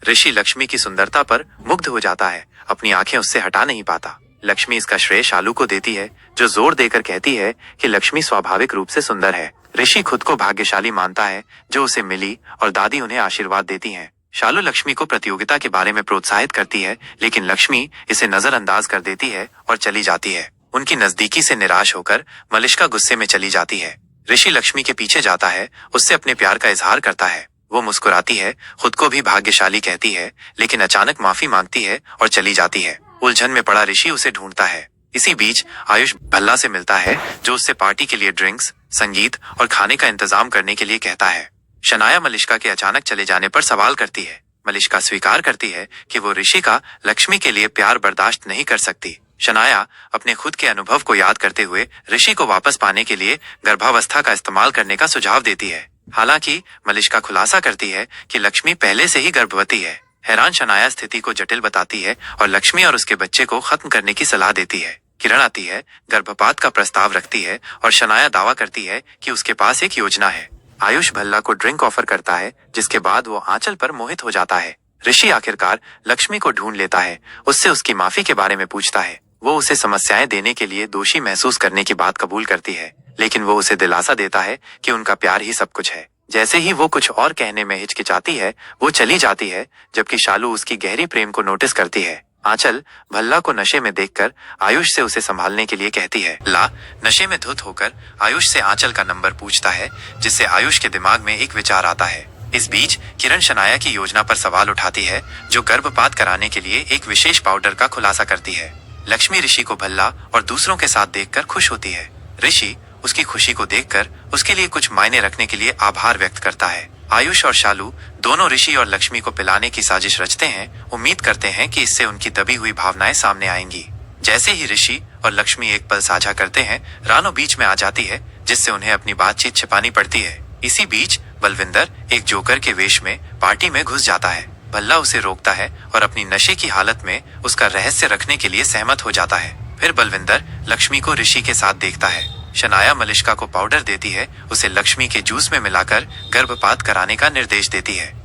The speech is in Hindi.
ऋषि लक्ष्मी की सुंदरता पर मुग्ध हो जाता है, अपनी आंखें उससे हटा नहीं पाता। लक्ष्मी इसका श्रेय शालू को देती है, जो जोर देकर कहती है कि लक्ष्मी स्वाभाविक रूप से सुंदर है। ऋषि खुद को भाग्यशाली मानता है जो उसे मिली और दादी उन्हें आशीर्वाद देती हैं। शालू लक्ष्मी को प्रतियोगिता के बारे में प्रोत्साहित करती है, लेकिन लक्ष्मी इसे नजरअंदाज कर देती है और चली जाती है। उनकी नजदीकी से निराश होकर मलिष्का गुस्से में चली जाती है। ऋषि लक्ष्मी के पीछे जाता है, उससे अपने प्यार का इजहार करता है। वो मुस्कुराती है, खुद को भी भाग्यशाली कहती है, लेकिन अचानक माफी मांगती है और चली जाती है। उलझन में पड़ा ऋषि उसे ढूंढता है। इसी बीच आयुष भल्ला से मिलता है, जो उससे पार्टी के लिए ड्रिंक्स, संगीत और खाने का इंतजाम करने के लिए कहता है। शनाया मलिष्का के अचानक चले जाने पर सवाल करती है। मलिष्का स्वीकार करती है कि वो ऋषि का लक्ष्मी के लिए प्यार बर्दाश्त नहीं कर सकती। शनाया अपने खुद के अनुभव को याद करते हुए ऋषि को वापस पाने के लिए गर्भावस्था का इस्तेमाल करने का सुझाव देती है। हालांकि मलिष्का खुलासा करती है कि लक्ष्मी पहले से ही गर्भवती है। हैरान शनाया स्थिति को जटिल बताती है और लक्ष्मी और उसके बच्चे को खत्म करने की सलाह देती है। किरण आती है, गर्भपात का प्रस्ताव रखती है और शनाया दावा करती है कि उसके पास एक योजना है। आयुष भल्ला को ड्रिंक ऑफर करता है, जिसके बाद वो आंचल पर मोहित हो जाता है। ऋषि आखिरकार लक्ष्मी को ढूंढ लेता है, उससे उसकी माफी के बारे में पूछता है। वो उसे समस्याएं देने के लिए दोषी महसूस करने की बात कबूल करती है, लेकिन वो उसे दिलासा देता है कि उनका प्यार ही सब कुछ है। जैसे ही वो कुछ और कहने में हिचकिचाती है, वो चली जाती है, जबकि शालू उसकी गहरी प्रेम को नोटिस करती है। आंचल भल्ला को नशे में देखकर आयुष से उसे संभालने के लिए कहती है। ला नशे में धुत होकर आयुष से आंचल का नंबर पूछता है, जिससे आयुष के दिमाग में एक विचार आता है। इस बीच किरण शनाया की योजना पर सवाल उठाती है, जो गर्भपात कराने के लिए एक विशेष पाउडर का खुलासा करती है। लक्ष्मी ऋषि को भल्ला और दूसरों के साथ देखकर खुश होती है। ऋषि उसकी खुशी को देखकर उसके लिए कुछ मायने रखने के लिए आभार व्यक्त करता है। आयुष और शालू दोनों ऋषि और लक्ष्मी को पिलाने की साजिश रचते हैं, उम्मीद करते हैं कि इससे उनकी दबी हुई भावनाएं सामने आएंगी। जैसे ही ऋषि और लक्ष्मी एक पल साझा करते हैं, रानो बीच में आ जाती है, जिससे उन्हें अपनी बातचीत छिपानी पड़ती है। इसी बीच बलविंदर एक जोकर के वेश में पार्टी में घुस जाता है। भल्ला उसे रोकता है और अपनी नशे की हालत में उसका रहस्य रखने के लिए सहमत हो जाता है। फिर बलविंदर लक्ष्मी को ऋषि के साथ देखता है। शनाया मलिष्का को पाउडर देती है, उसे लक्ष्मी के जूस में मिलाकर गर्भपात कराने का निर्देश देती है।